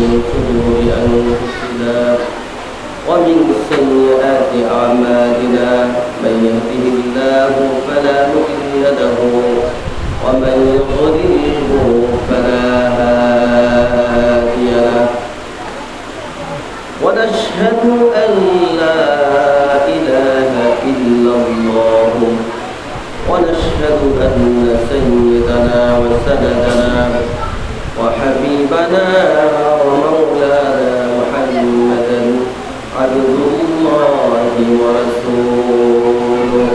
شرور أنفسنا ومن سيئات أعمالنا من يهده الله فلا مضل له ومن يضلله فلا هادي له ونشهد أن لا إله إلا الله ونشهد أن سيدنا وسندنا وحبيبنا ومولانا محمدا عبد الله ورسوله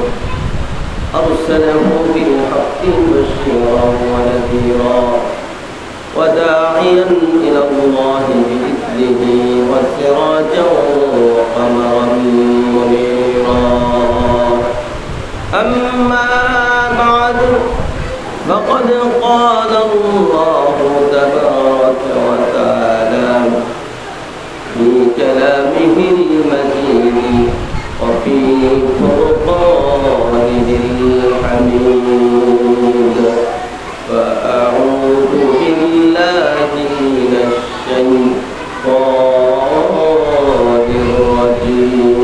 أرسله بالحق بشيرا ونذيرا وداعيا إلى الله بإذنه وسراجا وقمرا منيرا أما بعد فقد قال الله تبارك وتعالى في كلامه المجيد وفي فرقانه الحميد فأعوذ بالله من الشيطان الرجيم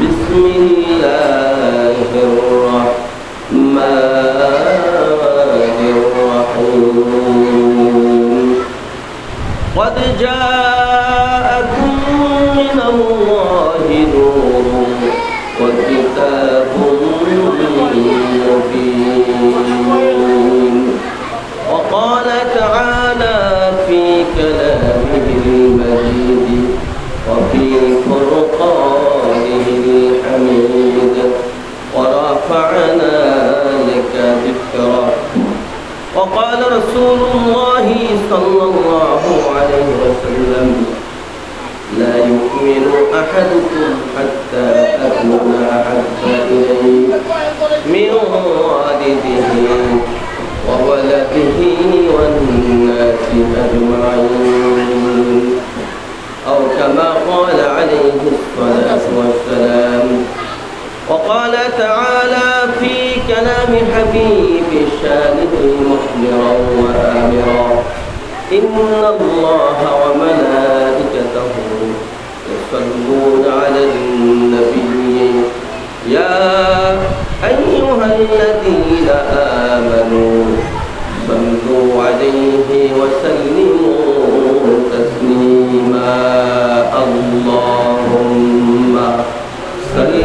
بسم الله الرحمن الرحيم قد جاءكم من الله نور وكتاب مبين وقال تعالى في كلامه المجيد وفي فرقانه الحميد ورفعنا لك ذكرك وقال رسول الله صلى الله عليه وسلم لا يؤمن أحدكم حتى أكون أحب إليه من والده وولده والناس أجمعين أو كما قال عليه الصلاة والسلام وقال تعالى في كلام حبيب شانه مخبرا وآمرا إن الله وملائكته يصلون على النبي يا أيها الذين آمنوا صلوا عليه وسلموا تسليما اللهم صل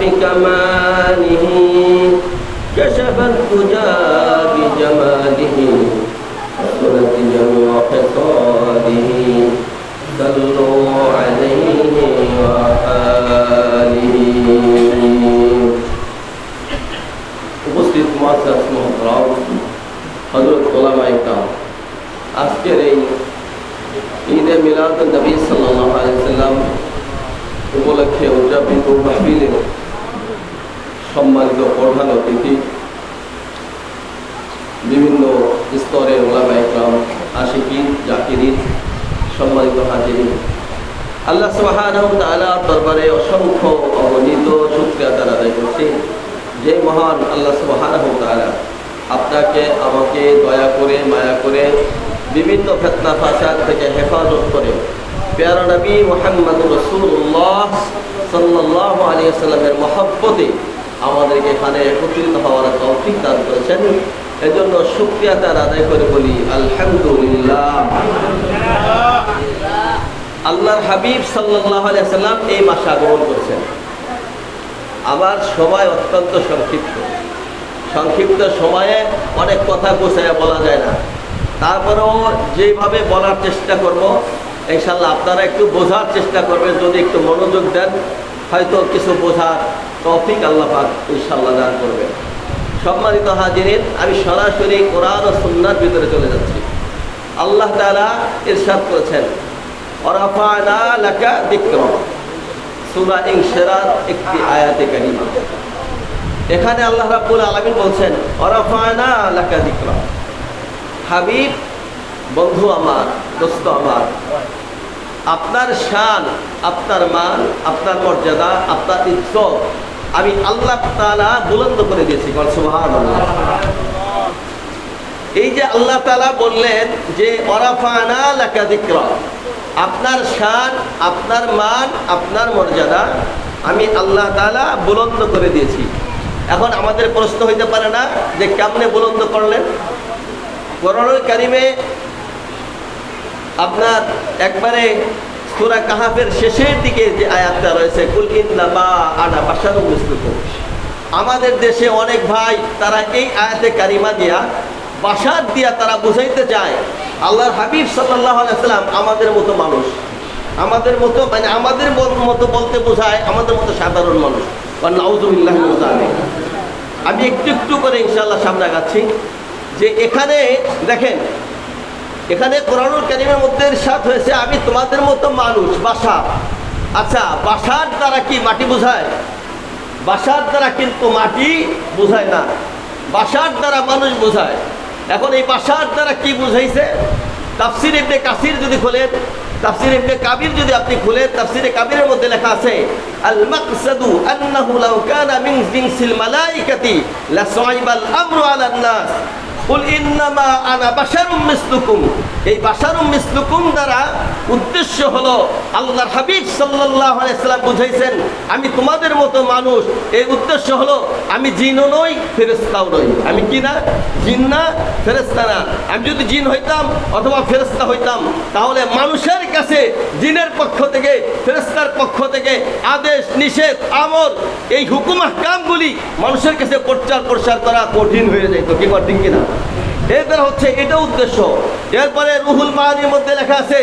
بكماله كشف الدجى بجماله حسنت جميع خصاله صلوا عليه وآله উপস্থিত মুআজ্জাজ মুহতারাম হযরত উলামায়ে কেরাম আজকের এই ঈদে মিলাদুন নবী সাল্লাল্লাহু আলাইহি ওয়াসাল্লাম উপলক্ষে উদযাপিত মাহফিলে সম্মানিত প্রধান অতিথি বিভিন্ন স্তরের উলামায়ে কেরাম আশিকিন জাকিরিন সম্মানিত হাজিরিন আল্লাহ সুবহানাহু ওয়া তাআলার দরবারে অসংখ্য অগণিত শুকরিয়া আদায় করছি যে মহান আল্লাহ সুবহানাহু ওয়া তাআলা আপনাকে আমাকে দয়া করে মায়া করে বিভিন্ন ফিতনা ফাসাদ থেকে হেফাজত করে প্যারা নবী মুহাম্মদুর রাসূলুল্লাহ সাল্লাল্লাহু আলাইহি ওয়াসাল্লামের মহব্বতে আমাদেরকে এখানে একত্রিত হওয়ার তৌফিক দান করেছেন। এজন্য শুকরিয়া আদায় করে বলি আলহামদুলিল্লাহ। আল্লাহর হাবিব সাল্লাল্লাহু আলাইহি ওয়াসাল্লাম এই মাসে আগমন করেছেন। আমার সময় অত্যন্ত সংক্ষিপ্ত সময়ে অনেক কথা গোছাইয়া বলা যায় না, তারপরেও যেভাবে বলার চেষ্টা করব ইনশাআল্লাহ আপনারা একটু বোঝার চেষ্টা করবেন, যদি একটু মনোযোগ দেন হয়তো কিছু বোঝার তৌফিক আল্লাহ পাক ইনশাআল্লাহ দান করবেন। সম্মানিত হাজিরিন, আমি সরাসরি কোরআন ও সুন্নাহর ভিতরে চলে যাচ্ছি। আল্লাহ তাআলা ইরশাদ করেছেন ওয়ারাফা'না লাকা যিকরাক, সূরা ইনশিরার একটি আয়াতে কারিমা। এখানে আল্লাহ রাব্বুল আলামিন বলছেন ওয়ারাফা'না লাকা যিকরাক, হাবিব, বন্ধু আমার, দোস্ত আমার, আপনার শান, আপনার মান, আপনার মর্যাদা, আপনার ইজ্জত আমি আল্লাহ তাআলা বুলন্দ করে দিয়েছি। সুবহানাল্লাহ। এই যে আল্লাহ তাআলা বললেন যে ওয়ারাফা'না লাকা যিকরাক, আপনার শান, আপনার মান, আপনার মর্যাদা আমি আল্লাহ তাআলা বুলন্দ করে দিয়েছি। এখন আমাদের প্রশ্ন হইতে পারে না যে কেমনে বুলন্দ করলেন? কোরআনুল কারীমে আপনার একবারে সূরা কাহাফের শেষের দিকে যে আয়াতটা রয়েছে কুল ইন্নামা আনা বাশারুম মিসলুকুম, আমাদের দেশে অনেক ভাই তারা এই আয়াতে কারিমা দিয়া বাশার দিয়া তারা বুঝাইতে চায় আল্লাহর হাবিব সাল্লাল্লাহু আলাইহি ওয়াসাল্লাম আমাদের মতো মানুষ, আমাদের মতো মানে আমাদের মতো বলতে বোঝায় আমাদের মতো সাধারণ মানুষ। নাউযুবিল্লাহি মিন যালিক। আমি একটু একটু করে ইনশাআল্লাহ সামনে আগাচ্ছি। যে এখানে দেখেন, এখানে কোরআনুল কারীমের মধ্যে ইরশাদ হয়েছে আমি তোমাদের মতো মানুষ, বাশার। আচ্ছা, বাশার দ্বারা কি মাটি বোঝায়? বাশার দ্বারা কিন্তু মাটি বোঝায় না, বাশার দ্বারা মানুষ বোঝায়। এখন এই বাশার দ্বারা কি বুঝাইছে? তাফসীর ইবনে কাসির যদি খোলেন, তাফসীর ইবনে কাবির যদি আপনি খুলেন, তাফসীরে কাবিরের মধ্যে লেখা আছে আল মাকসাদু আন্নাহু লাউ কানা মিন জিনসিল মালাইকাতি লাসাইবাল আমরু আলান নাস কুল ইন্নামা আনা বাশারুম মিসলুকুম। এই বাশারুম মিসলুকুম দ্বারা উদ্দেশ্য হলো আল্লাহর হাবিব সাল্লাল্লাহু আলাইহি ওয়াসাল্লাম বুঝাইছেন আমি তোমাদের মতো মানুষ। এই উদ্দেশ্য হলো আমি জিনও নই, ফেরেশতাও নই। আমি কি না? জিন না, ফেরেশতা না। আমি যদি জিন হইতাম অথবা ফেরেশতা হইতাম তাহলে মানুষের কাছে জিনের পক্ষ থেকে, ফেরেশতার পক্ষ থেকে আদেশ, নিষেধ, আমর, এই হুকুম আহকামগুলি মানুষের কাছে প্রচার প্রসার করা কঠিন হয়ে যেত। কি ঠিক কিনা? এদের হচ্ছে এটা উদ্দেশ্য। এরপরে রুহুল মানির মধ্যে লেখা আছে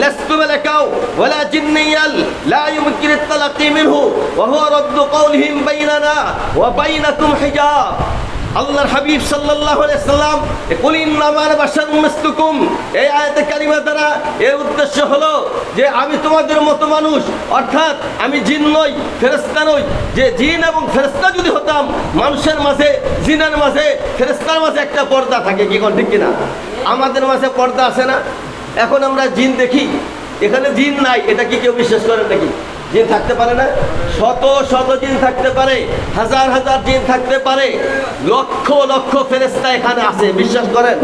লাস্তু মালাকাও ওয়ালা জিন্নিয়াল লা ইউমকিনু আত-তালাক্কি মিনহু ওয়া হুয়া রাদ্দু কাওলিহিম বাইনানা ওয়া বাইনাকুম হিজাব। আল্লাহর হাবিব সাল্লাল্লাহু আলাইহি সাল্লাম কুল ইন্নামা আনা বাশারুম মিসলুকুম, এই আয়াতে কারিমা দ্বারা এর উদ্দেশ্য হলো যে আমি তোমাদের মতো মানুষ, অর্থাৎ আমি জিন নই, ফেরেশতা নই। যে জিন এবং ফেরেশতা যদি হতাম, মানুষের মাঝে, জিনের মাঝে, ফেরেশতার মাঝে একটা পর্দা থাকে। কি কোন ঠিক কিনা? আমাদের মাঝে পর্দা আছে না? এখন আমরা জিন দেখি, এখানে জিন নাই, এটা কি কেউ বিশ্বাস করেন নাকি? জিন থাকতে পারে না? শত শত জিন থাকতে পারে, হাজার হাজার জিন থাকতে পারে, লক্ষ লক্ষ ফেরেশতা এখানে আছে, বিশ্বাস করেন?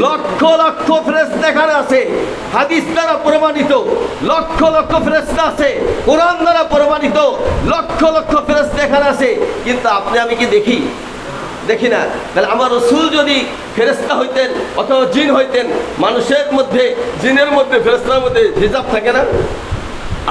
লক্ষ লক্ষ ফেরেশতা এখানে আছে, হাদিস দ্বারা প্রমাণিত লক্ষ লক্ষ ফেরেশতা আছে, কোরআন দ্বারা প্রমাণিত লক্ষ লক্ষ ফেরেশতা এখানে আছে। কিন্তু আপনি আমি কি দেখি? দেখি না। তাহলে আমার রাসূল যদি ফেরেশতা হইতেন অথবা জিন হইতেন, মানুষের মধ্যে, জিনের মধ্যে, ফেরেশতার মধ্যে হিজাব থাকে না?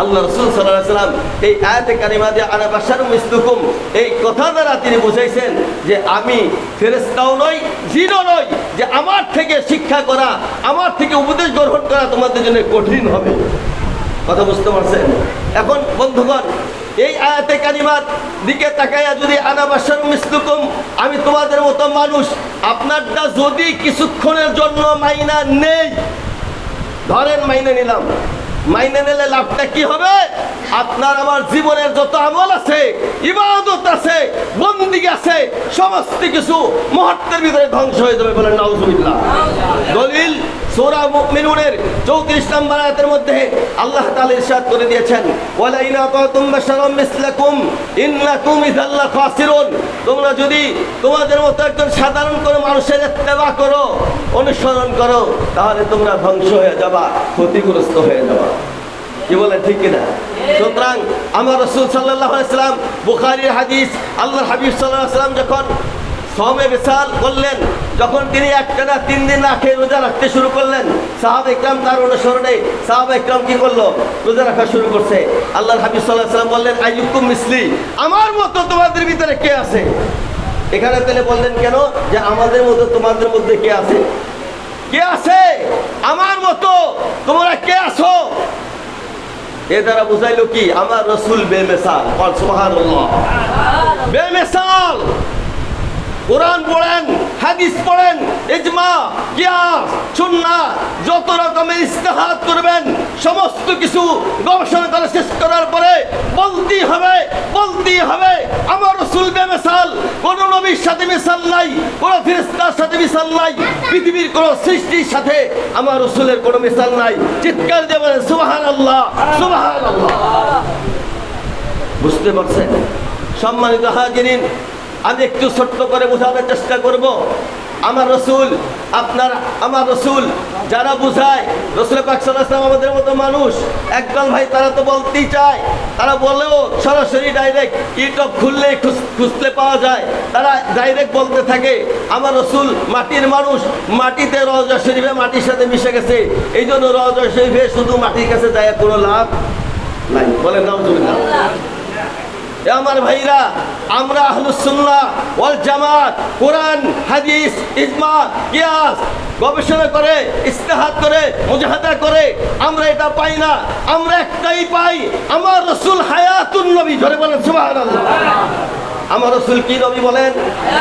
আল্লাহ রাসূল সাল্লাল্লাহু আলাইহি ওয়াসাল্লাম এই আয়াতে কারিমা দিয়ে আনা বাশারুম মিসলুকুম এই কথা দ্বারা তিনি বুঝাইছেন যে আমি ফেরেশতাও নই, জিনও নই, যে আমার থেকে শিক্ষা করা, আমার থেকে উপদেশ গ্রহণ করা তোমাদের জন্য কঠিন হবে। কথা বুঝতে পারছেন? এখন বন্ধুগণ, এই আয়াতে কারিমার দিকে তাকাইয়া যদি আনা বাশারুম মিসলুকুম, আমি তোমাদের মতো মানুষ, আপনারটা যদি কিছুক্ষণের জন্য মাইনা নেই, ধরেন মাইনে নিলাম, মাইনে নিলে লাভটা কি হবে? আপনার আমার জীবনের যত আমল আছে, ইবাদত আছে, বন্দেগী আছে, সমস্ত কিছু মুহূর্তের ভিতরে ধ্বংস হয়ে যাবে। বলেন নাউযুবিল্লাহ। দলিল সূরা মুমিনুনের 34 নম্বর আয়াতের মধ্যে আল্লাহ তাআলা ইরশাদ করে দিয়েছেন ওয়ালা ইন আতাতুম বাশারাম মিসলাকুম ইন্নাকুম ইযাল খাসিরুন। তোমরা যদি তোমাদের মতো একজন সাধারণ কোনো মানুষের ইত্তেবা করো, অনুসরণ করো, তাহলে তোমরা ধ্বংস হয়ে যাবা, ক্ষতিগ্রস্ত হয়ে যাবা। কি বলে ঠিক কিনা? সুতরাং আমার রাসূল সাল্লাল্লাহু আলাইহি ওয়াসাল্লাম, বুখারীর হাদিস, আল্লাহর হাবিব সাল্লাল্লাহু আলাইহি ওয়াসাল্লাম যখন সওমে বিসাল করলেন, যখন তিনি একটানা 3 দিন না খেয়ে রোজা রাখতে শুরু করলেন, সাহাবা ইকরাম তার অনুসরণে সাহাবা ইকরাম কি করলো? রোজা রাখা শুরু করছে। আল্লাহর হাবিব সাল্লাল্লাহু আলাইহি ওয়াসাল্লাম বললেন আইয়ুকুম মিসলি, আমার মতো তোমাদের ভিতরে কে আছে? এখানে তাহলে বললেন কেন যে আমাদের মতো তোমাদের মধ্যে কে আছে? কে আছে? আমার মতো তোমরা কে আছো? এ দ্বারা বুঝাইলো কি, আমার রসুল বেমিসাল। সুবহানাল্লাহ, বেমিসাল। কোরআন পড়েন, হাদিস পড়েন, ইজমা, কিয়াস, সুন্নাহ, যত রকমের ইজতিহাদ করবেন, সমস্ত কিছু গবেষণা করে শেষ করার পরে বলতেই হবে আমার রাসূল বেমিসাল। কোন নবীর সাথে মিসাল নাই, কোন ফেরেশতার সাথে মিসাল নাই, পৃথিবীর কোন সৃষ্টির সাথে আমার রাসূলের কোনো মিসাল নাই। চিৎকার দিয়ে বলেন সুবহানাল্লাহ, সুবহানাল্লাহ। বুঝতে পারছেন? সম্মানিত হাজিরিন, আমি একটু ছোট্ট করে বোঝানোর চেষ্টা করব। আমার রসুল, আমার রসুল যারা বুঝায়, রসুল পাক সাল্লাল্লাহু আলাইহি ওয়াসাল্লাম আমাদের মতো মানুষ। একদল ভাই তারা তো বলতেই চায়, তারা বলেও সরাসরি ডাইরেক্ট ইউটিউব খুললে খুঁজলে পাওয়া যায়, তারা ডাইরেক্ট বলতে থাকে আমার রসুল মাটির মানুষ, মাটিতে রওজা শরীফে মাটির সাথে মিশে গেছে, এই জন্য রওজা শরীফে শুধু মাটির কাছে যায় কোনো লাভ নাই। বলেন নাউজুবিল্লাহ। আমার ভাইরা, আমরা আহলুস সুন্নাহ ওয়াল জামাত কোরআন, হাদিস, ইজমা, কিয়াস গবেষণা করে, ইজতিহাদ করে, মুজাহাদা করে আমরা এটা পাই না। আমরা একটাই পাই, আমার রাসূল হায়াতুন নবী। জোরে বলেন সুবহানাল্লাহ। আমার রাসূল কি নবী বলেন?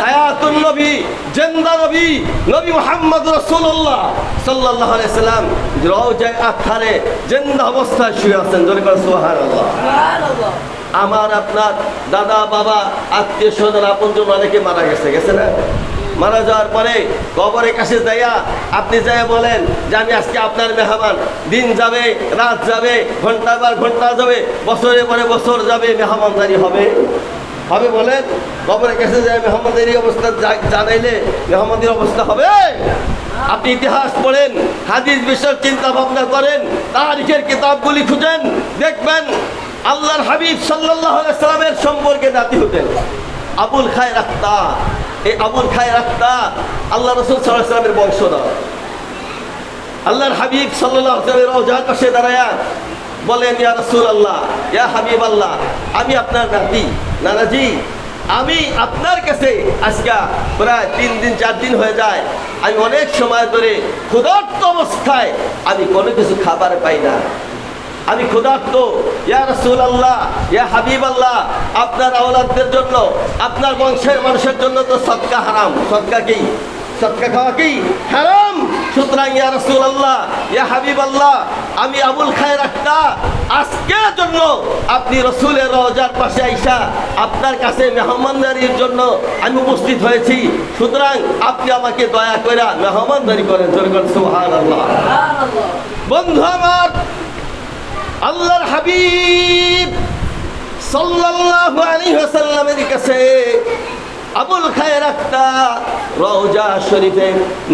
হায়াতুন নবী, জিন্দা নবী, নবী মুহাম্মদ রাসূলুল্লাহ সাল্লাল্লাহু আলাইহি সাল্লাম রওজায়ে আতহারে জিন্দা অবস্থায় শুয়ে আছেন। জোরে বলেন সুবহানাল্লাহ। সুবহানাল্লাহ। আমার আপনার দাদা, বাবা, আত্মীয় স্বজন, আপনজন অনেকে মারা গেছে না? মারা যাওয়ার পরে কবরের কাছে যাইয়া আপনি যাইয়া বলেন যে আমি আজকে আপনার মেহমান। দিন যাবে, রাত যাবে, ঘন্টা বার ঘন্টা যাবে, বছরের পরে বছর যাবে, মেহমানদারি হবে বলেন? কবরের কাছে যায় মেহমানদারি অবস্থা জানাইলে মেহমানদারির অবস্থা হবে? আপনি ইতিহাস পড়েন, হাদিস বিষয়ক চিন্তা ভাবনা করেন, তারিখের কিতাবগুলি খুঁজেন, দেখবেন আল্লাহর হাবিব সাল্লাল্লাহু আলাইহি সাল্লামের সম্পর্কে নাতি হতেন আবুল খায়র আখতা। এই আবুল খায়র আখতা আল্লাহ রাসূল সাল্লাল্লাহু আলাইহি সাল্লামের বংশধর। আল্লাহর হাবিব সাল্লাল্লাহু আলাইহি সাল্লামের রওজার পাশে দাঁড়ায়া বলেন, ইয়া রাসূলুল্লাহ, ইয়া হাবিবাল্লাহ, আমি আপনার নাতি, নানাজি, আমি আপনার কাছে আজকে প্রায় 3 দিন 4 দিন হয়ে যায়, আমি অনেক সময় ধরে ক্ষুধার্ত অবস্থায় আমি কোনো কিছু খাবার পাই না, আমি ক্ষুধার্ত। ইয়া রাসূলুল্লাহ, ইয়া হাবিবাল্লাহ, আপনার আওলাদদের জন্য, আপনার বংশের মানুষের জন্য তো সদকা হারাম। সদকা কি? সদকা খাওয়া কি হারাম। সুতরাং ইয়া রাসূলুল্লাহ, ইয়া হাবিবাল্লাহ, আমি আবুল খায়র আখতা আজকের জন্য আপনি রাসূলের রওজার পাশে আইসা আপনার কাছে মেহমানদারির জন্য আমি উপস্থিত হয়েছি। সুতরাং আপনি আমাকে দয়া করে মেহমানদারি করেন। জোরে বলেন সুবহানাল্লাহ। বন্ধু আমার, আল্লাহর হাবিব সাল্লাল্লাহু আলাইহি ওয়াসাল্লামের কাছে আবুল খায়র আখতা রওজা শরীফে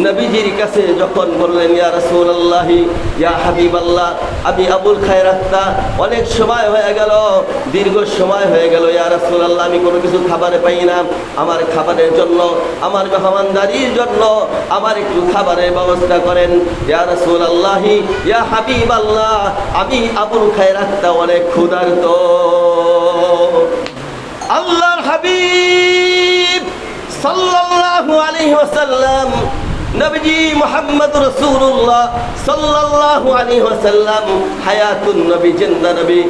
নবীজির কাছে যখন বললেন, ইয়া রাসূলুল্লাহ, ইয়া হাবিবাল্লাহ, আমি আবুল খায়র আখতা অনেক সময় হয়ে গেল, দীর্ঘ সময় হয়ে গেল, ইয়া রাসূলুল্লাহ, আমি কোনো কিছু খাবারে পাই না, আমার খাবারের জন্য, আমার মেহমানদারির জন্য আমার একটু খাবারের ব্যবস্থা করেন। ইয়া রাসূলুল্লাহ, ইয়া হাবিবাল্লাহ, আমি আবুল খায়র আখতা অনেক ক্ষুধার্ত। আল্লাহর হাবিব সাল্লাল্লাহু আলাইহি ওয়াসাল্লাম, নবীজি মুহাম্মদ রাসূলুল্লাহ সাল্লাল্লাহু আলাইহি ওয়াসাল্লাম হায়াতুন নবী, জিন্দা নবী,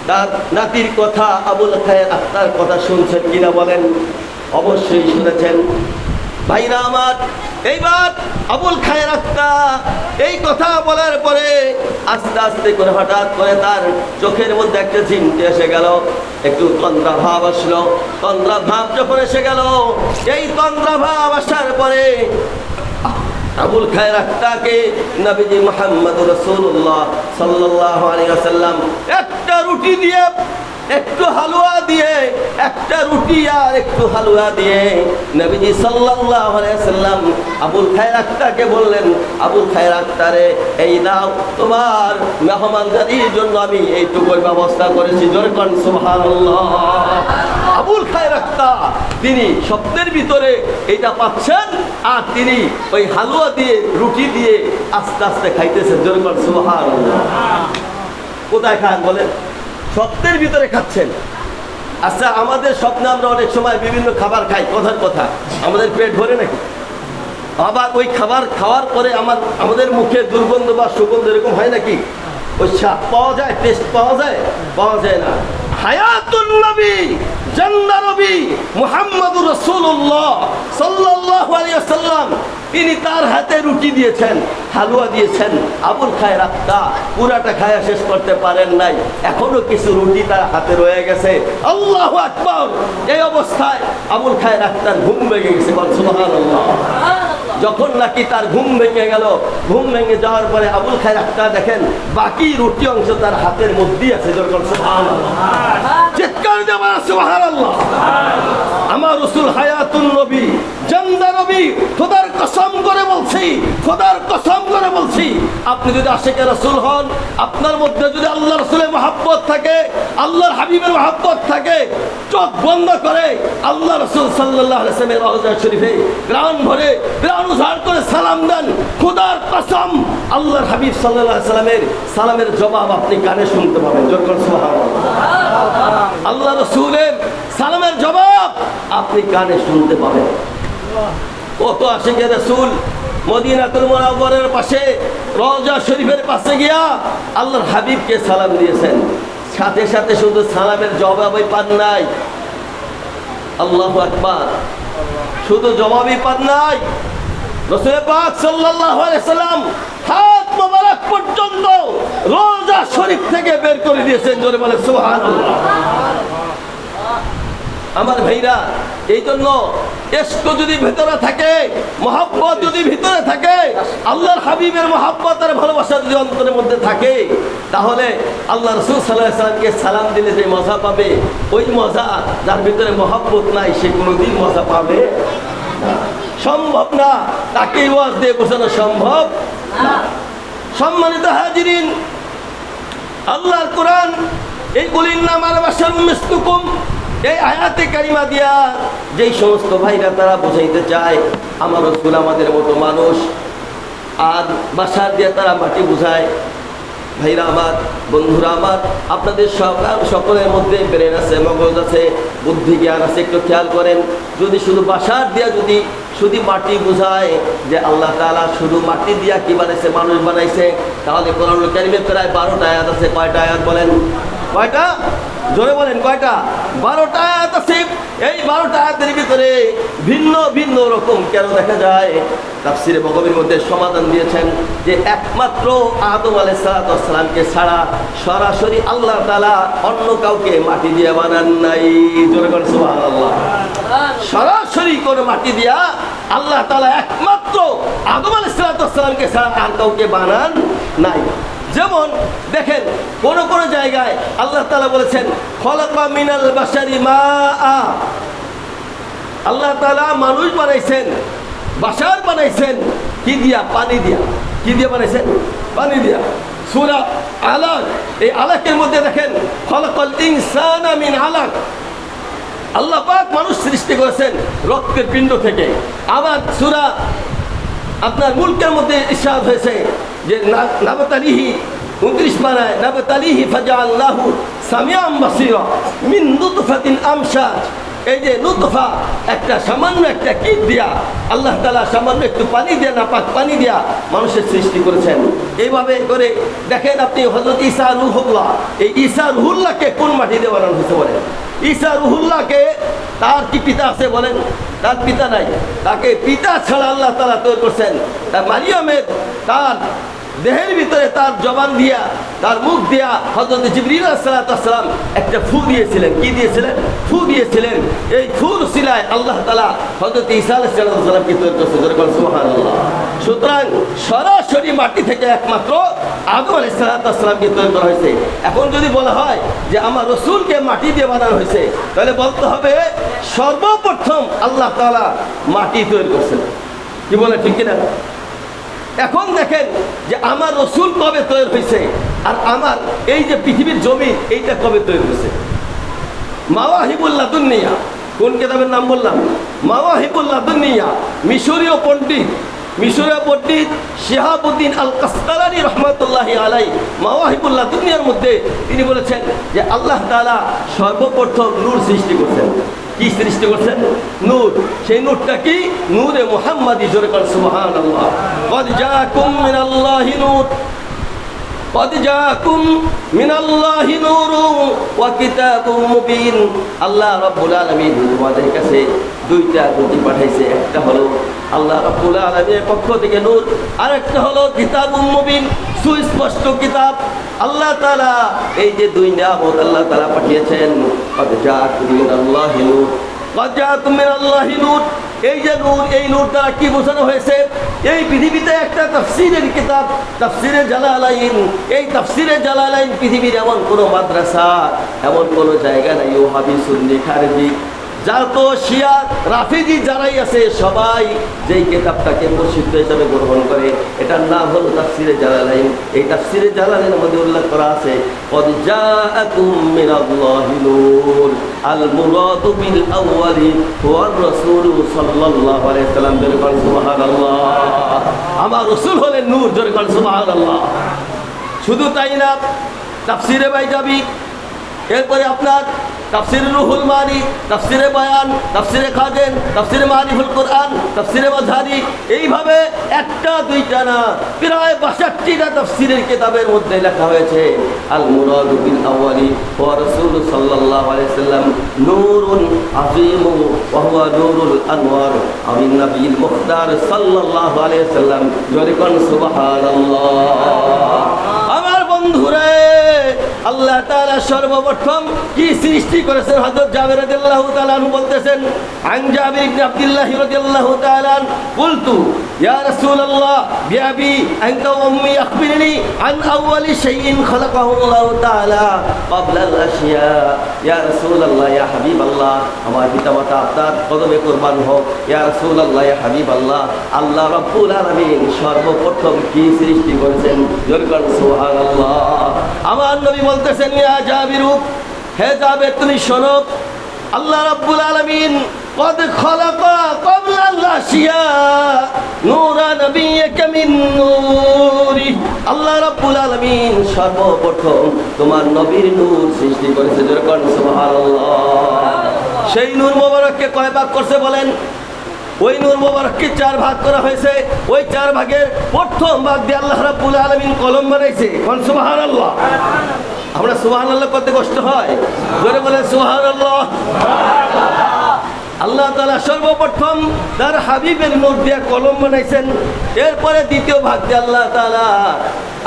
তার নাতির কথা, আবুল খায়র আখতার কথা শুনছেন কিনা বলেন? অবশ্যই শুনেছেন। ভাইরা আমার, এইবার আবুল খায়র আখতা এই কথা বলার পরে আস্তে আস্তে করে হঠাৎ করে তার চোখের মধ্যে একটা ঝিমটে এসে গেল, একটু তন্দ্রা ভাব আসলো। তন্দ্রা ভাব যখন এসে গেল, এই তন্দ্রা ভাব আসার পরে আবুল খায়র আখতাকে নবীজি মুহাম্মদ রাসূলুল্লাহ সাল্লাল্লাহু আলাইহি ওয়াসাল্লাম একটা রুটি দিয়ে, একটু হালুয়া দিয়ে, একটা রুটি আর একটু হালুয়া দিয়ে নবীজি সাল্লাল্লাহু আলাইহি ওয়াসাল্লাম আবুল খায়র আখতাকে বললেন, আবুল খায়র আখতারে, এই নাও, তোমার মেহমানদারির জন্য আমি এইটুকুর ব্যবস্থা করেছি। জোরে বলেন সুবহানাল্লাহ। আবুল খায়র আখতা তিনি স্বপ্নের ভিতরে এটা পাচ্ছেন, আর তিনি ওই হালুয়া দিয়ে, রুটি দিয়ে আস্তে আস্তে খাইতেছেন। জোরে বলেন সুবহানাল্লাহ। কোথায় খান বলেন? স্বপ্নের ভিতরে খাচ্ছেন। আচ্ছা, আমাদের স্বপ্নে আমরা অনেক সময় বিভিন্ন খাবার খাই, কথার কথা, আমাদের পেট ভরে নাকি? আবার ওই খাবার খাওয়ার পরে আমাদের মুখে দুর্গন্ধ বা সুগন্ধ এরকম হয় নাকি? ওই স্বাদ পাওয়া যায়, টেস্ট পাওয়া যায়? পাওয়া যায় না। হায়াতুন নবী, জিন্দা নবী মুহাম্মদুর রাসূলুল্লাহ সাল্লাল্লাহু আলাইহি ওয়াসাল্লাম, তিনি তার হাতে রুটি দিয়েছেন, হালুয়া দিয়েছেন। আবুল খায়ের আত্মা পুরাটা খায়া শেষ করতে পারেন নাই, এখনো কিছু রুটি তার হাতে রয়ে গেছে। আল্লাহু আকবার। এই অবস্থায় আবুল খায়ের আত্মার ঘুম ভেঙে গেছে। সুবহানাল্লাহ। যখন নাকি তার ঘুম ভেঙে গেল, ঘুম ভেঙে যাওয়ার পরে আবুল খায়ের আত্মা দেখেন বাকি রুটি অংশ তার হাতের মধ্যেই আছে। যখন সুবহানাল্লাহ, চিৎকার দিয়ে বলা সুবহানাল্লাহ। আমার রাসূল হায়াতুন নবী, জিন্দা নবী, খোদার কসম করে বলছি, খোদার কসম করে বলছি, আপনি যদি আশিকে রাসূল হন, আপনার মধ্যে যদি আল্লাহ রাসূলের মহব্বত থাকে, আল্লাহর হাবিবের মহব্বত থাকে, চোখ বন্ধ করে আল্লাহ রাসূল সাল্লাল্লাহু আলাইহি ওয়াসাল্লামের রওজা শরীফে প্রাণ ভরে প্রাণ উজাড় করে সালাম দেন। খোদার কসম, আল্লাহর হাবিব সাল্লাল্লাহু আলাইহি ওয়াসাল্লামের সালামের জবাব আপনি কানে শুনতে পাবেন। যখন সুবহানাল্লাহ, আল্লাহ রাসূলের সালামের জবাব আপনি কানে শুনতে পাবেন। কত আশিকে রাসূল মদিনাতুল মুনাওয়ারার পাশে রওজা শরীফের পাশে গিয়া আল্লাহর হাবিবকে সালাম দিয়েছেন, সাথে সাথে শুধু সালামের জবাবই পান নাই, আল্লাহু আকবার, শুধু জবাবই পান নাই, রাসূল পাক সাল্লাল্লাহু আলাইহি সাল্লাম হাত মোবারক পর্যন্ত রওজা শরীফ থেকে বের করে দিয়েছেন। জোরে বলে সুবহানাল্লাহ। আমার ভাইরা, এই জন্য ইশক যদি ভিতরে থাকে, মহব্বত যদি ভিতরে থাকে, আল্লাহর হাবিবের মহব্বত আর ভালোবাসা যদি অন্তরের মধ্যে থাকে, তাহলে আল্লাহ রাসূল সাল্লাল্লাহু আলাইহি ওয়াসাল্লামকে সালাম দিলে যে মজা পাবে, ওই মজা যার ভিতরে মহব্বত নাই সে কোনোদিন মজা পাবে না। সম্ভব না, তাকে ওয়াজ দিয়ে বোঝানো সম্ভব না। সম্মানিত হাজিরিন, আল্লাহর কোরআন এই কুলিন নামার বাশার মিসলুকুম, এই আয়াতে কারিমা দিয়া যেই সমস্ত ভাইরা তারা বোঝাইতে চায় আমার রাসূল আমাদের মতো মানুষ, আর বাসার দিয়ে তারা মাটি বুঝায়। ভাইরা আমার, বন্ধুরা আমার, আপনাদের সকলের মধ্যে ব্রেন আছে, মগজ আছে, বুদ্ধি জ্ঞান আছে, একটু খেয়াল করেন। যদি শুধু বাসার দিয়া যদি শুধু মাটি বুঝায় যে আল্লাহ তাআলা শুধু মাটি দিয়া কি বানাইছে, মানুষ বানাইছে, তাহলে কোরআনুল কারীমে প্রায় 12টা আয়াত আছে। কয়টা আয়াত বলেন? কয়টা? জোরে বলেন কয়টা? 12টা আয়াত আছে। এই 12টা আয়াতের ভিতরে ভিন্ন ভিন্ন রকম কেন দেখা যায়, তাফসীরে বগবীর মধ্যে সমাধান দিয়েছেন যে একমাত্র আদম আলাইহিস সালামকে ছাড়া সরাসরি আল্লাহ তাআলা অন্য কাউকে মাটি দিয়ে বানান নাই। জোরে বলেন সুবহানাল্লাহ। সরাসরি কোনো মাটি দিয়া আল্লাহ তাআলা একমাত্র আদম আলাইহিস সালামকে ছাড়া আর কাউকে বানান নাই। যেমন দেখেন কোন কোন জায়গায় আল্লাহ তাআলা বলেছেন খলাকা মিনাল বাশারি মাআ, আল্লাহ তাআলা মানুষ বানাইছেন, বাশার বানাইছেন কি দিয়া? পানি দিয়া। কি দিয়ে বানাইছেন? পানি দিয়া। সূরা আলাক, এই আলাকের মধ্যে দেখেন খলাকাল ইনসানা মিন আলাক, আল্লাহ পাক মানুষ সৃষ্টি করেছেন রক্তের পিণ্ড থেকে। আবার সূরা আপনার মুলকের মধ্যে ইরশাদ হয়েছে যে নাবতালিহি 29 পারায় নাবতালিহি ফাজআলনাহু সামিআম বাসীরা মিন নুতফাতিন আমশাজ। এই যে নুতফা, একটা সামান্য একটা কীট দিয়া আল্লাহ তাআলা সামান্য একটু পানি দিয়া, নাপাক পানি দিয়া মানুষের সৃষ্টি করেছেন। এইভাবে করে দেখেন আপনি হযরত ঈসা রূহুল্লাহ, এই ঈসা রূহুল্লাহকে কোন মাটি দিয়ে বানানো হয়েছে বলেন? ঈসা রূহুল্লাহকে তার কি পিতা আছে বলেন? তার পিতা নাই, তাকে পিতা ছাড়া আল্লাহ তাআলা তৈরি করছেন। তার মারিয়ামের তার দেহের ভিতরে তার জবান দিয়া, তার মুখ দিয়া হযরত জিবরিল আলাইহিস সালাম একটা ফু দিয়েছিলেন। কি দিয়েছিলেন? ফু দিয়েছিলেন। এই ফুর সিলায় আল্লাহ তাআলা হযরত ঈসা আলাইহিস সালামকে তৈরি করেছেন। সুবহানাল্লাহ। সুতরাং সরাসরি মাটি থেকে একমাত্র আদম আলাইহিস সালামকে তৈরি করা হয়েছে। এখন যদি বলা হয় যে আমার রাসূলকে মাটি দিয়ে বানানো হয়েছে, তাহলে বলতে হবে সর্বপ্রথম আল্লাহ তাআলা মাটি তৈরি করেছেন। কি বলে, ঠিক কিনা? এখন দেখেন যে আমার রাসূল কবে তৈরি হয়েছে, আর আমার এই যে পৃথিবীর জমি এইটা কবে তৈরি হয়েছে? মাওয়াহিবুল লাদুনিয়া, কোন কিতাবের নাম বললাম? মাওয়াহিবুল লাদুনিয়া, মিশরীয় পণ্ডিত মিশরের পণ্ডিত শিহাবুদ্দিন আল কাস্তালানি রহমাতুল্লাহি আলাই মাওয়াহিবুল্লাহ দুনিয়ার মধ্যে তিনি বলেছেন যে আল্লাহ তাআলা সর্বপ্রথম নূর সৃষ্টি করছেন। কি সৃষ্টি করছেন? নূর। সেই নূরটা কি? নূরে মুহাম্মাদি। জোরে কর সুবহানাল্লাহ। ক্বাদ জাআকুম মিনাল্লাহি নূর, ক্বাদ জাআকুম মিনাল্লাহি নূরুন ওয়া কিতাবুম মুবিন। আল্লাহ রাব্বুল আলামিন তোমাদের কাছে দুইটা নবী পাঠাইছে। একটা হলো আল্লাহ রাব্বুল আলামিনের পক্ষ থেকে নূর, আর একটা হলো কিতাবুম মুবিন, সুস্পষ্ট কিতাব। আল্লাহ তাআলা এই যে দুই নিয়ামত আল্লাহ তাআলা পাঠিয়েছেন। ক্বাদ জাআকুম মিনাল্লাহি নূর, ক্বাদ জাআকুম মিনাল্লাহি নূর। এই যে নূর, এই নূর দ্বারা কি বোঝানো হয়েছে? এই পৃথিবীতে একটা তাফসীরের কিতাব, তাফসীরে জালালাইন। এই তাফসীরে জালালাইন পৃথিবীর এমন কোনো মাদ্রাসা, এমন কোনো জায়গা নাই ওহাবি, সুন্নি, খারেজি, যত শিয়া রাফিজি যারাই আছে সবাই যেই কিতাবটাকে প্রসিদ্ধ হিসাবে গ্রহণ করে, এটার নাম হলো তাফসীরে জালালাইন। এই তাফসীরে জালালাইনের মধ্যে উল্লেখ করা আছে ক্বাদ জাআকুম মিনাল্লাহি নূর আল মুরাদু বিল আউয়ালি ওয়ার রাসূল সাল্লাল্লাহু আলাইহি ওয়াসাল্লাম। জোরে বলেন সুবহানাল্লাহ। আমার রাসূল হলেন নূর। জোরে বলেন সুবহানাল্লাহ। শুধু তাই না, তাফসীরে বাইজাবি, এরপরে আপনার তাফসীরে রুহুল মানি, তাফসীরে বায়ান, তাফসীরে খাজেন, তাফসীরে মারিফুল কোরআন, তাফসীরে মাযহারি, এইভাবে একটা দুইটা না প্রায় ৬২টা তাফসীরের কিতাবের মধ্যে লেখা হয়েছে আল মুরাদু বিল আউয়ালি ওয়া রাসূল সাল্লাল্লাহু আলাইহি ওয়াসাল্লাম নূরুন আযীম ওয়া হুয়া নূরুল আনওয়ার আমিন নবীল মুখতার সাল্লাল্লাহু আলাইহি ওয়াসাল্লাম। জোরে কোন সুবহানাল্লাহ। আমার বন্ধুরে, আল্লাহ তাআলা সর্বপ্রথম কি সৃষ্টি করেছেন? হযরত জাবের রাদিয়াল্লাহু তাআলা আনহু বলতেছেন, আন জাবির ইবনে আব্দুল্লাহ রাদিয়াল্লাহু তাআলা কুলতু ইয়া রাসূলুল্লাহ বিআবি আনতা ওয়া উম্মি আখবিরনি আন আউয়ালি শাইইন খালাকাহু আল্লাহু তাআলা ক্বাবলা আল আশিয়া। ইয়া রাসূলুল্লাহ, ইয়া হাবিবাল্লাহ, আমার পিতামাতা আপনার কদমে কুরবান হোক। ইয়া রাসূলুল্লাহ, ইয়া হাবিবাল্লাহ, আল্লাহ রাব্বুল আলামিন সর্বপ্রথম কি সৃষ্টি করেছেন? জোরে বলেন সুবহানাল্লাহ। আমার নবী বলতেছেন, ইয়া জাবিরু, হে জাবের তুমি শোনো, আল্লাহ রাব্বুল আলামিন قد خلق قبل الاشياء نور نبيك من نوره। আল্লাহ রাব্বুল আলামিন সর্বপ্রথম তোমার নবীর নূর সৃষ্টি করেছে। জোরে বলেন সুবহানাল্লাহ। সেই নূর মোবারককে কয় ভাগ করছে বলেন? ওই নূর মোবারককে 4 ভাগ করা হয়েছে। ওই 4 ভাগের প্রথম ভাগ দিয়ে আল্লাহ রাব্বুল আলামিন কলম বানাইছে। কোন সুবহানাল্লাহ। আমরা সুবহানাল্লাহ করতে কষ্ট হয়, জোরে বলেন সুবহানাল্লাহ। আল্লাহ তাআলা সর্বপ্রথম তার হাবিবের নূর দিয়ে কলম বানাইছেন। এরপরে দ্বিতীয় ভাগ দিয়ে আল্লাহ তাআলা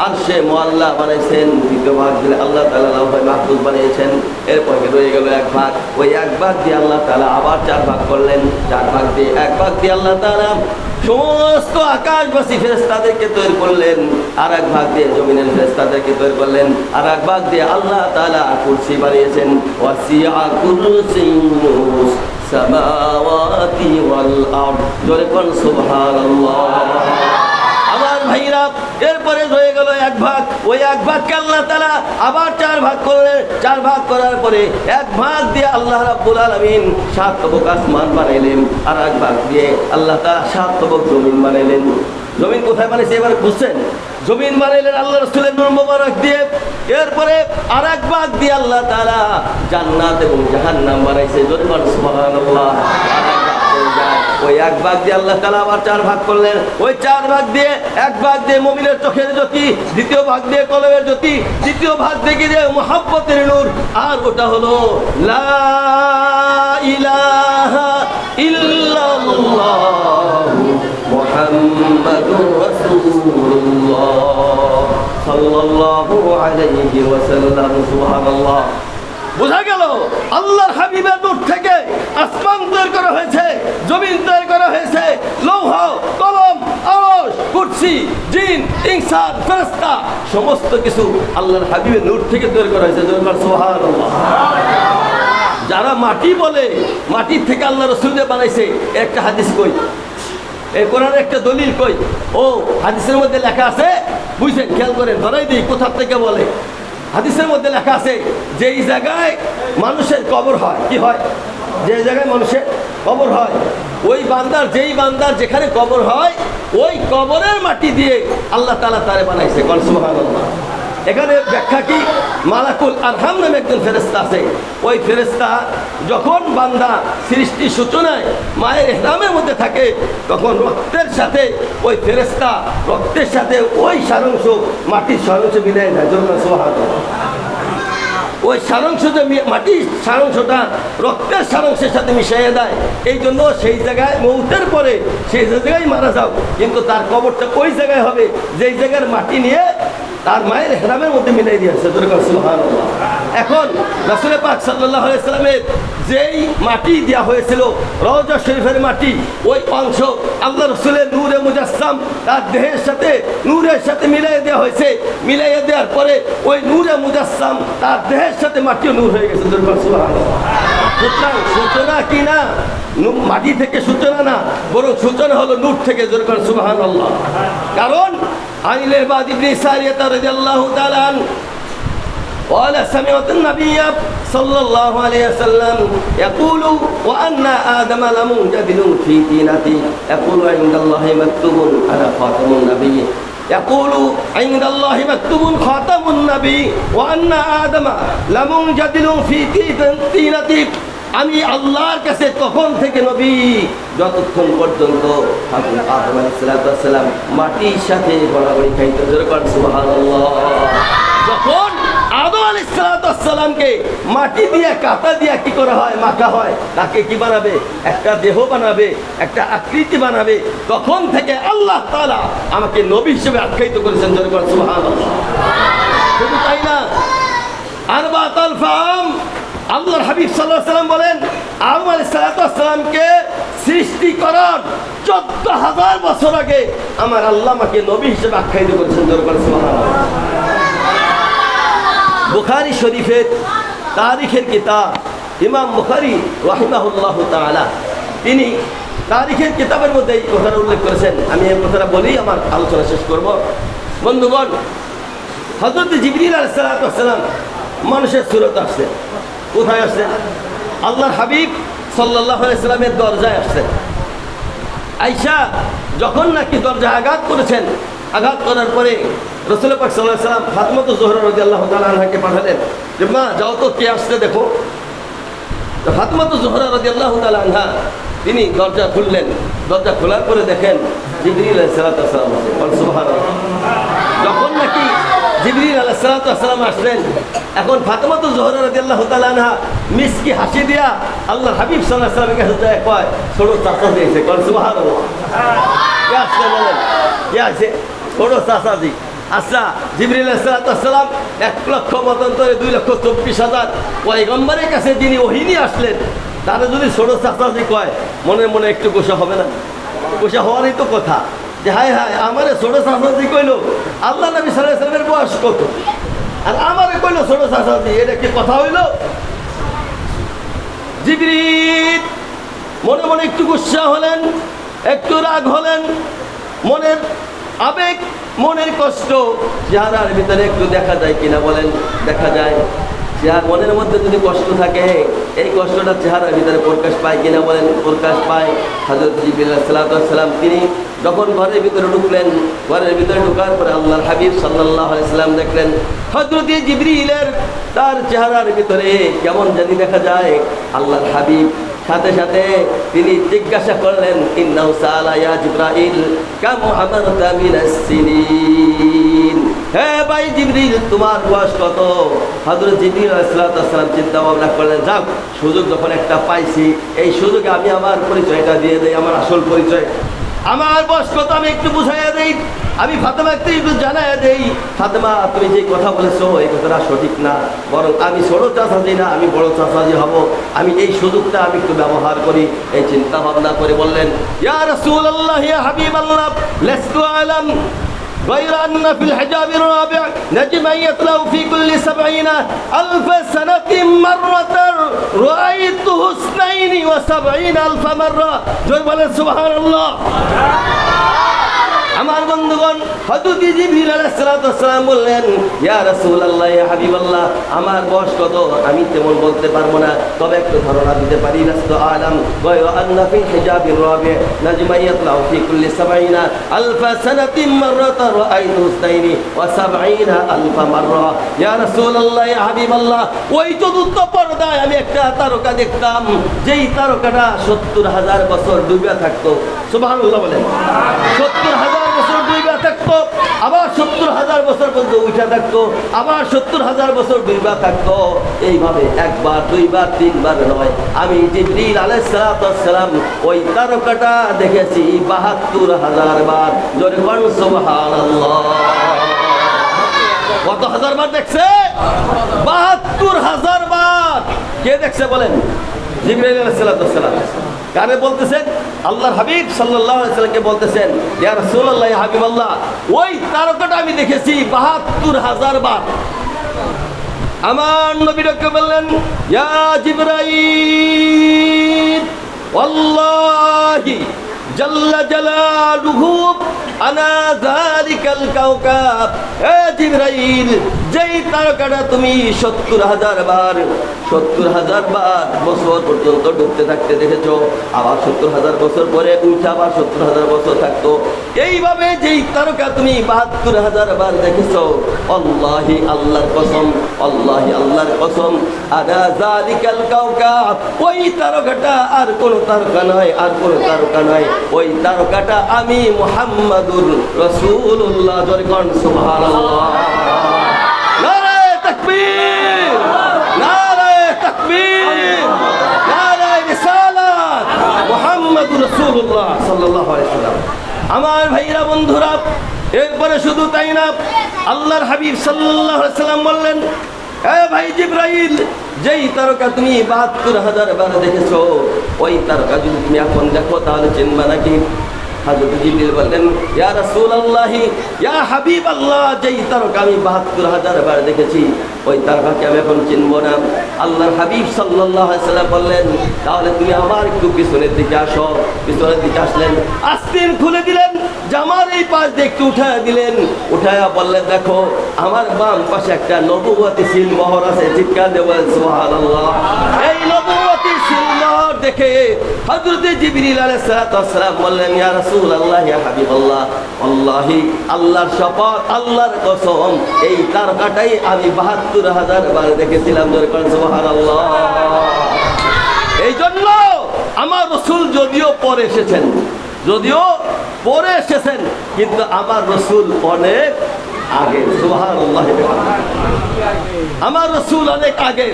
আরশে মুআল্লা বানাইছেন। দ্বিতীয় ভাগ দিয়ে আল্লাহ তাআলা লাওহে মাহফুজ বানিয়েছেন। এরপরে রয়ে গেল এক ভাগ। ওই এক ভাগ দিয়ে আল্লাহ তাআলা আবার 4 ভাগ করলেন। 4 ভাগ দিয়ে এক ভাগ দিয়ে আল্লাহ তাআলা সমস্ত আকাশবাসী ফেরেশতাদেরকে তৈরি করলেন। আর এক ভাগ দিয়ে জমিনের ফেরেশতাদেরকে তৈরি করলেন। আর এক ভাগ দিয়ে আল্লাহ তাআলা কুরসি বানিয়েছেন। ওয়াসিআ কুরসিয়্যুস সামাওয়াতি ওয়াল আরদ। জোরে কোন সুবহানাল্লাহ। আমার ভাইরা, এরপরে রয়ে গেল এক ভাগ। ওই এক ভাগকে আল্লাহ তাআলা আবার 4 ভাগ করলেন। 4 ভাগ করার পরে এক ভাগ দিয়ে আল্লাহ রাব্বুল আলামিন 7 তবক আসমান বানাইলেন। আর এক ভাগ দিয়ে আল্লাহ তাআলা 7 তবক জমিন বানাইলেন। জমিন কোথায় বানাইছে এবার বুঝছেন? জমিন বানাইলেন আল্লাহ রাসূলের নূর মোবারক দিয়ে। এরপরে আর এক ভাগ দিয়ে আল্লাহ তাআলা জান্নাত এবং জাহান্নাম বানাইছে। জোরে বলেন সুবহানাল্লাহ। ওই এক ভাগ দিয়ে আল্লাহ তাআলা আবার 4 ভাগ করলেন। ওই 4 ভাগ দিয়ে এক ভাগ দিয়ে মুমিনের চোখের জ্যোতি, দ্বিতীয় ভাগ দিয়ে কলবের জ্যোতি, তৃতীয় ভাগ দিয়ে মুহাব্বতের নূর। আর ওটা হলো লা ইলাহা ইল্লাল্লাহ মুহাম্মাদুর রাসূলুল্লাহ সাল্লাল্লাহু আলাইহি ওয়াসাল্লাম। সুবহানাল্লাহ। বোঝা গেল আল্লাহর হাবিবের নূর থেকে আসমান তৈরি করা হয়েছে, জমিন তৈরি করা হয়েছে, লৌহ, কলম, আরশ, কুরসি, জিন, ইনসান, ফেরেশতা সমস্ত কিছু আল্লাহর হাবিবের নূর থেকে তৈরি করা হয়েছে। সুবহানাল্লাহ। যারা মাটি বলে, মাটির থেকে আল্লাহ রাসূলকে বানাইছে, একটা হাদিস কই, এই কোরআনের একটা দলিল কই? ও হাদিসের মধ্যে লেখা আছে, বুঝছেন? খেয়াল করেন, ধরাই দিই কোথা থেকে বলে। হাদিসের মধ্যে লেখা আছে, যেই জায়গায় মানুষের কবর হয়, কি হয়? যে জায়গায় মানুষের কবর হয়, ওই বান্দার, যেই বান্দার যেখানে কবর হয় ওই কবরের মাটি দিয়ে আল্লাহ তাআলা তারে বানাইছে। কোন সুবহানাল্লাহ। এখানে ব্যাখ্যা কি, মালাকুল আরহাম নামে একজন ফেরেশতা আছে। ওই ফেরেশতা যখন বান্দা সৃষ্টির সূচনায় মায়ের ইহরামের মধ্যে থাকে, তখন রক্তের সাথে ওই ফেরেশতা রক্তের সাথে ওই সারাংশ মাটির সারাংশ মিলাই দেয়। সুবহানাল্লাহ। ওই সারাংশ যে মাটির সারাংশটা রক্তের সারাংশের সাথে মিশিয়ে দেয়। এই জন্য সেই জায়গায় মৌতের পরে সেই জায়গায় মারা যাও, কিন্তু তার কবরটা ওই জায়গায় হবে যেই জায়গার মাটি নিয়ে তার মায়ের ইহরামের মধ্যে মিলাই দিয়েছে। সুবহানাল্লাহ। এখন রাসূল পাক সাল্লাল্লাহু আলাইহি সাল্লামের যেই মাটি দেওয়া হয়েছিল রওজা শরীফের মাটি, ওই অংশ আল্লাহ রসুলের নূরে মুজাসসাম তার দেহের সাথে নূরের সাথে মিলাই দেওয়া হয়েছে। মিলাইয়ে দেওয়ার পরে ওই নূরে মুজাসসাম তার দেহের সাথে মাটিও নূর হয়ে গেছে। সুবহানাল্লাহ। সুতরাং সূচনা কি না, মাটি থেকে সূচনা না, বরং সূচনা হলো নূর থেকে। সুবহানাল্লাহ। কারণ عن العباد بن سارية رضي الله تعالى عنه قال سمعت النبي صلى الله عليه وسلم يقول وأن آدم لمنجبل في طينته يقول عند الله مكتوب أنا خاتم النبي يقول عند الله مكتوب خاتم النبي وأن آدم لمنجبل في طينته। আমি আল্লাহর কাছে তখন থেকে নবী যতক্ষণ পর্যন্ত হযরত আদম আলাইহিস সালাম মাটির সাথে গড়াগড়ি খাইতো। সুবহানাল্লাহ। যখন আদম আলাইহিস সালামকে মাটি দিয়ে কাঁটা দিয়ে কি করা হয়, মাখা হয়, তাকে কি বানাবে, একটা দেহ বানাবে, একটা আকৃতি বানাবে, তখন থেকে আল্লাহ তাআলা আমাকে নবী হিসেবে আখ্যায়িত করেছেন। সুবহানাল্লাহ। শুধু তাই না, আরবাতুল ফাম আল্লাহর হাবিব সাল্লাল্লাহু আলাইহি ওয়াসাল্লাম বলেন আদম আলাইহিস সালামকে সৃষ্টি করার 14,000 বছর আগে আমার আল্লাহ আমাকে নবী হিসেবে আখ্যায়িত করেছেন। সুবহানাল্লাহ। বুখারী শরীফের তারিখের কিতাব ইমাম বুখারী রাহিমাহুল্লাহু তাআলা তিনি তারিখের কিতাবের মধ্যে এই কথাটা উল্লেখ করেছেন। আমি এই কথাটা বলি আমার আলোচনা শেষ করব। বন্ধুগণ, হযরত জিবরিল আলাইহিস সালাম মানুষের সুরতে আসছেন। কোথায় আসছেন? আল্লাহর হাবিব সাল্লাল্লাহু আলাইহি সাল্লামের দরজায় আসছেন। আয়েশা যখন নাকি দরজায় আঘাত করেছেন, আঘাত করার পরে রাসূল পাক সাল্লাল্লাহু আলাইহি সাল্লাম ফাতিমা জোহরা রাদিয়াল্লাহু তাআলা আনহাকে পাঠালেন যে মা যাও তো কে আসছে দেখো। তো ফাতিমা জোহরা রাদিয়াল্লাহু তাআলা আনহা তিনি দরজা খুললেন। দরজা খোলার পরে দেখেন জিবরিল আলাইহিস সালাম আছেন। সুবহানাল্লাহ। যখন নাকি জিবরিল আলাইহিস সালাম আসলেন, এখন ফাতিমা জোহরা রাদিয়াল্লাহু তাআলা আনহা মিষ্টি হাসি দিয়া আল্লাহর হাবিব সাল্লাল্লাহু আলাইহি ওয়াসাল্লামের কাছে যায়, কয় ছোট চাচা দিয়েছে। সুবহানাল্লাহ। কে আসছে বলেন? কে আছে? ছোট চাচাজি। আচ্ছা, জিবরিল আলাইহিস সালাম 1,00,000 মতান্তরে 2,24,000 পয়গম্বরের কাছে যিনি ওহী নিয়ে আসলেন, তারা যদি ছোট চাচাজি কয়, মনে মনে একটু গোসা হবে না? গোসা হওয়ারই তো কথা যে হায় হায় আমারে ছোট চাচাজি কইলো। আল্লাহ নবী সাল্লাল্লাহু আলাইহি ওয়াসাল্লামের বয়স কত, আর আমারে কইলো ছোট চাচাজি, এটা কি কথা হইল? জিবরিল মনে মনে একটু গুসা হলেন, একটু রাগ হলেন। মনের আবেগ, মনের কষ্ট চেহারার ভিতরে একটু দেখা যায় কিনা বলেন? দেখা যায়। মনের মধ্যে যদি কষ্ট থাকে, এই কষ্টটা চেহারার ভিতরে প্রকাশ পায় কিনা বলেন? প্রকাশ পায়। হযরত জিবরিল আলাইহিস সালাম তিনি যখন ঘরের ভিতরে ঢুকলেন, ঘরের ভিতরে ঢোকার পরে আল্লাহর হাবিব সাল্লাল্লাহু আলাইহি সাল্লাম দেখলেন হযরত জিবরিলের তার চেহারার ভিতরে কেমন জানি দেখা যায়। আল্লাহর হাবিব সাথে সাথে তিনি জিজ্ঞাসা করলেন, ইন্নাহু সাআলা ইয়া জিবরাইল কাম আমারতা মিনাস সিনিন। হে ভাই জিবরিল, তোমার বয়স কত? হযরত জিবরিল আলাইহিস সালাম চিন্তা ভাবনা করলেন, যাক সুযোগ যখন একটা পাইছি, এই সুযোগে আমি আমার পরিচয়টা দিয়ে দেই, আমার আসল পরিচয়। আমার বয়স কত আমি একটু বুঝাইয়া দেই, আমি ফাতেমাকে একটু জানাইয়া দেই। ফাতেমা, তুমি যে কথা বলেছো এই কথাটা সঠিক না, বরং আমি ছোট চাচাজি না, আমি বড় চাচাজি হব। আমি এই সুযোগটা আমি একটু ব্যবহার করি। এই চিন্তা ভাবনা করে বললেন, ইয়া রাসূলুল্লাহ ইয়া হাবিবাল্লাহ লাস্তু আলাম غير أن في الحجاب الرابع نجما يطلع في كل 70,000 سنة مرة رأيته 72,000 مرة। جل سبحان الله। আমার বন্ধুগণ, হযরত জিবরিল আলাইহিস সালাতু ওয়াস সালাম বললেন, ইয়া রাসূলুল্লাহ, ইয়া হাবিবাল্লাহ, আমার বয়স কত আমি তেমন বলতে পারবো না, তবে একটু ধারণা দিতে পারি। লাস্তু আলাম ওয়া আন্না ফি হিজাবির রাবি নাজমা ইয়াতলাউ ফি কুল্লি 70 আলফ সানাতিন মাররাতান রাআইতু ইসনাইনি ওয়া 70 আলফ মাররা। ইয়া রাসূলুল্লাহ, ইয়া হাবিবাল্লাহ, ওই চতুর্থ পর্দায় আমি একটা তারকা দেখতাম, যেই তারকাটা 70,000 বছর ডুবে থাকতো। সুবহানাল্লাহ বলেন। 70,000 বছর ডুবে থাকতো, আবার 70,000 বছর পর্যন্ত উঠে থাকতো, আবার 70,000 বছর ডুবে থাকতো। এইভাবে একবার, দুইবার, তিনবার নয়, আমি জিবরিল আলাইহিস সালাতু ওয়াস সালাম ওই তারকাটা দেখেছি 72,000 বার। জোরে বলুন সুবহানাল্লাহ। কত হাজার বার দেখছে? 72,000 বার। কে দেখছে বলেন? জিবরাইল আলাইহিস সালাতু ওয়াস সালাম। কারে বলতেছেন? আল্লাহর হাবিব সাল্লাল্লাহু আলাইহি ওয়াসাল্লামকে বলতেছেন, ইয়া রাসূলুল্লাহ, ইয়া হাবিবাল্লাহ, ওই তারকাটা আমি দেখেছি 72,000 বার। আমার নবী ডেকে বললেন, ইয়া জিবরাইল, ওয়াল্লাহি জাল্লা জালালুহু আনা যালিকাল কাওকাব। হে জিবরাইল, যেই তারকাটা তুমি 70,000 বার, 70,000 বার বছর পর্যন্ত ডুবতে থাকতে দেখেছো, আবার 70,000 বছর পরে উঠে আবার 70,000 বছর থাকতো, এইভাবে যেই তারকা তুমি 72,000 বার দেখেছো, আল্লাহি, আল্লাহর কসম, আল্লাহি, আল্লাহর কসম, আনা যালিকাল কাওকাব, ওই তারকাটা আর কোনো তারকা নয়, আর কোনো তারকা নয়, ওই তারকাটা আমি মুহাম্মাদুর রাসূলুল্লাহ। জোরে কোন সুবহানাল্লাহ। নারে তাকবীর, নারে তাকবীর, নারে রিসালাত, মুহাম্মাদুর রাসূলুল্লাহ সাল্লাল্লাহু আলাইহি ওয়াসাল্লাম। আমার ভাইরা, বন্ধুরা, এরপরে শুধু তাই না, আল্লাহর হাবিব সাল্লাল্লাহু আলাইহি ওয়াসাল্লাম বললেন, এ ভাই জিবরাইল, যেই তারকা তুমি 72,000 বার দেখেছো, ওই তারকা যদি তুমি এখন দেখো তাহলে চিনবা নাকি? হযরত জিবরিল বললেন, ইয়া রাসূলুল্লাহ, ইয়া হাবিবাল্লাহ, যেই তারকা আমি 72,000 বার দেখেছি, ওই তারকাকে আমি এখন চিনবো না। আল্লাহর হাবিব সাল্লাল্লাহু আলাইহি ওয়াসাল্লাম বললেন, তাহলে তুমি আমার একটু পিছনের দিকে আসো। পিছনের দিকে আসলেন, আস্তিন খুলে দিলেন, জামার এই পাশ দিয়ে একটু উঠায় দিলেন, উঠায়া বললেন, দেখো আমার বাম পাশে একটা নবুয়তি সিলমোহর আছে। চিৎকার দিয়ে বলেন সুবহানাল্লাহ। এই নবুয়তি সিলমোহর দেখে হযরত জিবরিল আলাইহিস সালাতু ওয়াস সালাম বললেন, ইয়া রাসূলুল্লাহ, ইয়া হাবিবাল্লাহ, আল্লাহি, আল্লাহর শপথ, আল্লাহর কসম, এই তারকাটাই আমি 72,000 বার দেখেছিলাম। জোরে বলেন সুবহানাল্লাহ। এই জন্য আমার রাসূল যদিও পরে এসেছেন, যদিও পরে এসেছেন, কিন্তু আমার রাসূল অনেক আগে। সুবহানাল্লাহ। আমার রাসূল অনেক আগে।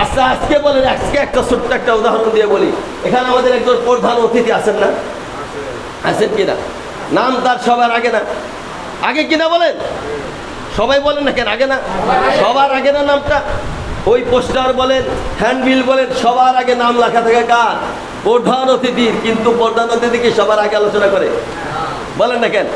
আচ্ছা, আজকে বলেন, আজকে একটা ছোট্ট একটা উদাহরণ দিয়ে বলি। এখানে আমাদের একজন প্রধান অতিথি আছেন না? আছেন কিনা? নাম তার সবার আগে না? আগে কিনা বলেন? সবাই বলেন না কেন? আগে না? সবার আগে না নামটা? ওই পোস্টার বলেন, হ্যান্ডবিল বলেন, সবার আগে নাম লেখা থাকে কার? প্রধান অতিথির। কিন্তু প্রধান অতিথি কি সবার আগে আলোচনা করে? বলেন না কেন?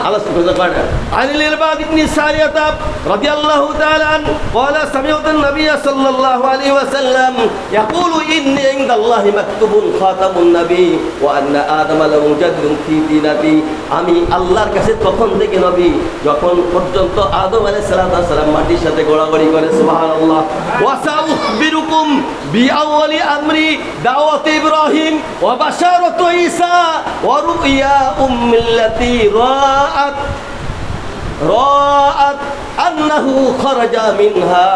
আলোচনা করে না। আনিল ইরবাদ ইবনে সারিয়াতা রাদিয়াল্লাহু তাআলা আন قال سمعت النبي صلى الله عليه وسلم يقول إني عند الله مكتوب خاتم النبي وأن آدم له جد في دينتي। আমি আল্লাহর কাছে তখন থেকে নবী যখন পর্যন্ত আদম আলাইহিস সালাম মাটির সাথে গোড়াগড়ি করে। সুবহানাল্লাহ। ওয়া সাউখবিরুকুম বিআওয়ালি আমরি দাওয়াত ইব্রাহিম ওয়া বাশারাতু ঈসা ওয়া রুইয়া উম্মিল্লাতি রাআত আন্নাহু খারাজা মিনহা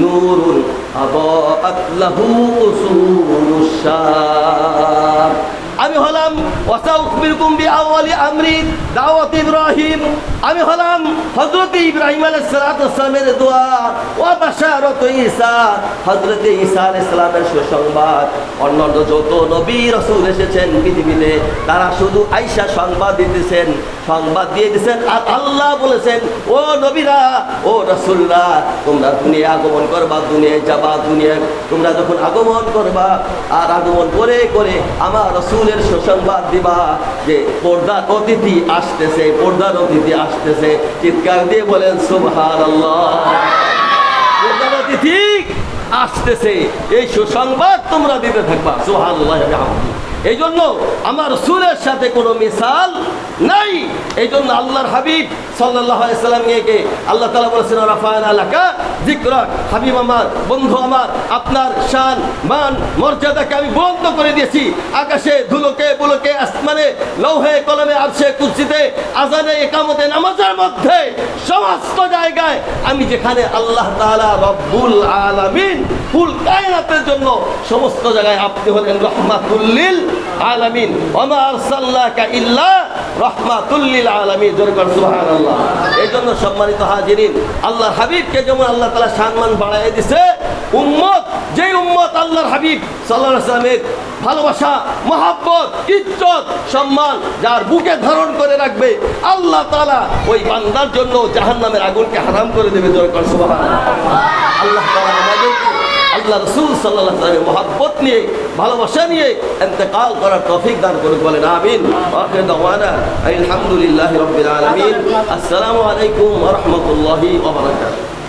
নূরুন আদাআত লাহু উসুলুশ শাম। আমি হলাম ওয়াসাউখবিরকুম বিআওয়ালি আমরি দাওয়াত ইব্রাহিম। আমি হলাম হযরত ইব্রাহিম আলাইহিস সালাতু ওয়াস সালামের দোয়া, ওয়া বাশারাতু ঈসা, হযরত ঈসা আলাইহিস সালামের সুসংবাদ। অন্যান্য যত নবী রাসূল এসেছেন পৃথিবীতে, তারা শুধু আয়েশা সংবাদ দিতেছেন, সংবাদ দিয়ে দিয়েছেন। আর আল্লাহ বলেছেন, ও নবীরা, ও রাসূলরা, তোমরা দুনিয়া আগমন করবা, দুনিয়ায় যাবা, দুনিয়া তোমরা যখন আগমন করবা আর আগমন করে করে আমার রাসূলের সুসংবাদ দিবা যে পর্দার অতিথি আসতেছে, পর্দার অতিথি আসতেছে। চিৎকার দিয়ে বলেন সুবহানাল্লাহ। পর্দার অতিথি আসতেছে, এই সুসংবাদ তোমরা দিতে থাকবা। সুবহানাল্লাহ। এই জন্য আমার রাসূলের সাথে কোনো মিসাল নাই। এই জন্য আল্লাহর হাবিব সাল্লাল্লাহু আলাইহি সাল্লামকে আল্লাহ তাআলা বলেছেন রাফা'না লাকা যিকরাক, হাবিব আমার, বন্ধু আমার, আপনার শান মান মর্যাদাকে আমি বুলন্দ করে দিয়েছি। আকাশে ধুলোকে বুলোকে আসমানে লৌহে কলমে আরশে কুরসিতে আযানে ইকামতে নামাজের মধ্যে সমস্ত জায়গায় আমি যেখানে আল্লাহ তাআলা রব্বুল আলামিন কুল কায়নাতের জন্য সমস্ত জায়গায় আপনি হলেন রাহমাতুল লিল আলামিন, ওয়া মা আরসালনাকা ইল্লা রাহমাতুল লিল আলামিন। জোরে করে সুবহানাল্লাহ। এই জন্য সম্মানিত হাজিরিন, আল্লাহর হাবিবকে যেমন আল্লাহ তাআলা সম্মান বাড়ায় দিয়েছে, উম্মত যেই উম্মত আল্লাহর হাবিব সাল্লাল্লাহু আলাইহি ওয়াসাল্লামের ভালোবাসা মহব্বত ইজ্জত সম্মান যার বুকে ধারণ করে রাখবে, আল্লাহ তাআলা ওই বান্দার জন্য জাহান্নামের আগুনকে হারাম করে দেবে। জোরে করে সুবহানাল্লাহ। আল্লাহ তাআলা আমাদেরকে আল্লাহ রাসূল সাল্লাল্লাহু আলাইহি ওয়াসাল্লামের মহব্বত নিয়ে ভালোবাসা নিয়ে ইন্তেকাল করার তৌফিক দান করুন, বলেন আমিন। আখির দাওয়ানা আলহামদুলিল্লাহি রাব্বিল আলামিন। আসসালামু আলাইকুম ওয়া রাহমাতুল্লাহি ওয়া বারাকাতুহু।